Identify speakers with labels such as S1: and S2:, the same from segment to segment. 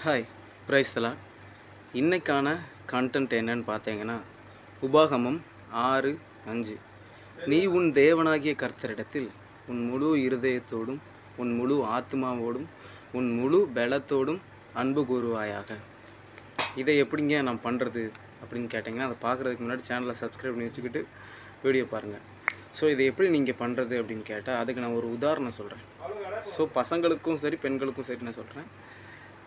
S1: Hi, price தலா. இன்னைக்கான content என்னன்னு பார்த்தீங்கன்னா, உபாகமம் 6:5. நீ உன் தேவனாகிய கர்த்தரிடத்தில் உன் முழு இருதயத்தோடும் உன் முழு ஆத்மாவோடும் உன் முழு பலத்தோடும் அன்பு கூறுவாயாக. இதை எப்படிங்க நான் பண்ணுறது அப்படின்னு கேட்டிங்கன்னா, அதை பார்க்குறதுக்கு முன்னாடி சேனலை சப்ஸ்கிரைப் பண்ணி வச்சுக்கிட்டு வீடியோ பாருங்கள். ஸோ இதை எப்படி நீங்கள் பண்ணுறது அப்படின்னு கேட்டால், அதுக்கு நான் ஒரு உதாரணம் சொல்கிறேன். ஸோ பசங்களுக்கும் சரி பெண்களுக்கும் சரி நான் சொல்கிறேன்.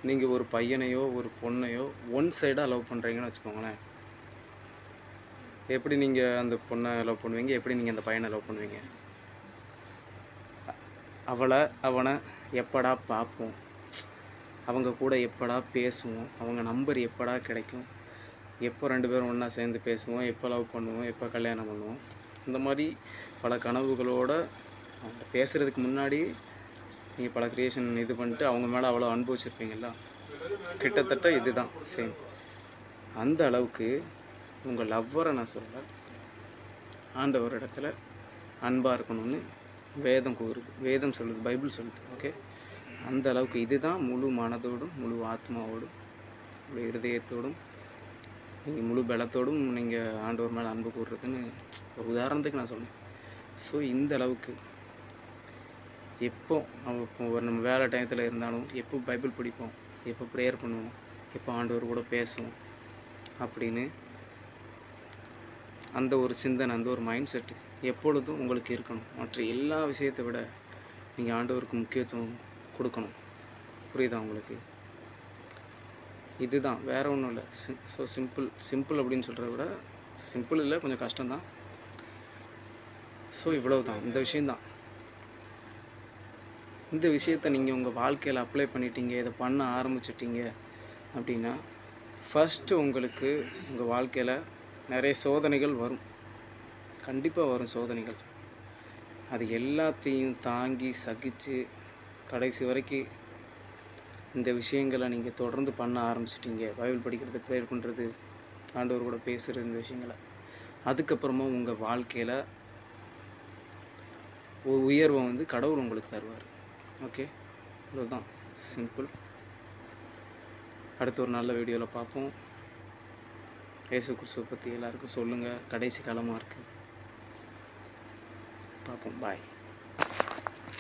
S1: நீங்கள் ஒரு பையனையோ ஒரு பொண்ணையோ ஒன் சைடாக லவ் பண்ணுறீங்கன்னு வச்சுக்கோங்களேன். எப்படி நீங்கள் அந்த பொண்ணை லவ் பண்ணுவீங்க, எப்படி நீங்கள் அந்த பையனை லவ் பண்ணுவீங்க? அவனை எப்படா பார்ப்போம், அவங்க கூட எப்படா பேசுவோம், அவங்க நம்பர் எப்படா கிடைக்கும், எப்போ 2 பேரும் ஒன்றா சேர்ந்து பேசுவோம், எப்போ லவ் பண்ணுவோம், எப்போ கல்யாணம் பண்ணுவோம், இந்த மாதிரி பல கனவுகளோடு அவங்க பேசுகிறதுக்கு முன்னாடி நீங்கள் பல க்ரியேஷன் இது பண்ணிட்டு அவங்க மேலே அவ்வளோ அனுபவிச்சிருப்பீங்களா. கிட்டத்தட்ட இதுதான் சேம். அந்த அளவுக்கு உங்கள் லவ்வரை நான் சொல்ல, ஆண்டவர் இடத்துல அன்பாக இருக்கணும்னு வேதம் கூறுது, வேதம் சொல்லுது, பைபிள் சொல்லுது. ஓகே, அந்த அளவுக்கு இதுதான் முழு மனதோடும் முழு ஆத்மாவோடும் முழு இருதயத்தோடும் நீங்கள் முழு பலத்தோடும் நீங்கள் ஆண்டவர் மேலே அன்பு கூறுறதுன்னு ஒரு உதாரணத்துக்கு நான் சொன்னேன். ஸோ இந்த அளவுக்கு எப்போ நம்ம வேலை டயத்தில் இருந்தாலும் எப்போ பைபிள் படிப்போம், எப்போ ப்ரேயர் பண்ணுவோம், எப்போ ஆண்டவர் கூட பேசுவோம் அப்படின்னு அந்த ஒரு சிந்தனை, அந்த ஒரு மைண்ட் செட்டு எப்பொழுதும் உங்களுக்கு இருக்கணும். மற்ற எல்லா விஷயத்தை விட நீங்கள் ஆண்டவருக்கு முக்கியத்துவம் கொடுக்கணும். புரியுதா உங்களுக்கு? இதுதான், வேறு ஒன்றும் இல்லை. ஸோ சிம்பிள் அப்படின்னு சொல்கிறத விட சிம்பிள் இல்லை, கொஞ்சம் கஷ்டம்தான். ஸோ இவ்வளவு தான், இந்த விஷயந்தான். இந்த விஷயத்தை நீங்கள் உங்கள் வாழ்க்கையில் அப்ளை பண்ணிட்டீங்க, இதை பண்ண ஆரம்பிச்சிட்டிங்க அப்படின்னா, ஃபஸ்ட்டு உங்களுக்கு உங்கள் வாழ்க்கையில் நிறைய சோதனைகள் வரும். கண்டிப்பாக வரும் சோதனைகள். அது எல்லாத்தையும் தாங்கி சகித்து கடைசி வரைக்கும் இந்த விஷயங்களை நீங்கள் தொடர்ந்து பண்ண ஆரம்பிச்சிட்டிங்க, பைபிள் படிக்கிறது, ப்ரேயர் பண்ணுறது, ஆண்டவர் கூட பேசுகிறது, இந்த விஷயங்களை, அதுக்கப்புறமா உங்கள் வாழ்க்கையில் ஒரு உயர்வை கடவுள் உங்களுக்கு தருவார். ஓகே, இவ்வளோதான், சிம்பிள். அடுத்த ஒரு நல்ல வீடியோவில் பார்ப்போம். இயேசு கிறிஸ்துவை பற்றி எல்லாருக்கும் சொல்லுங்கள். கடைசி காலமாக இருக்குது. பார்ப்போம். பாய்.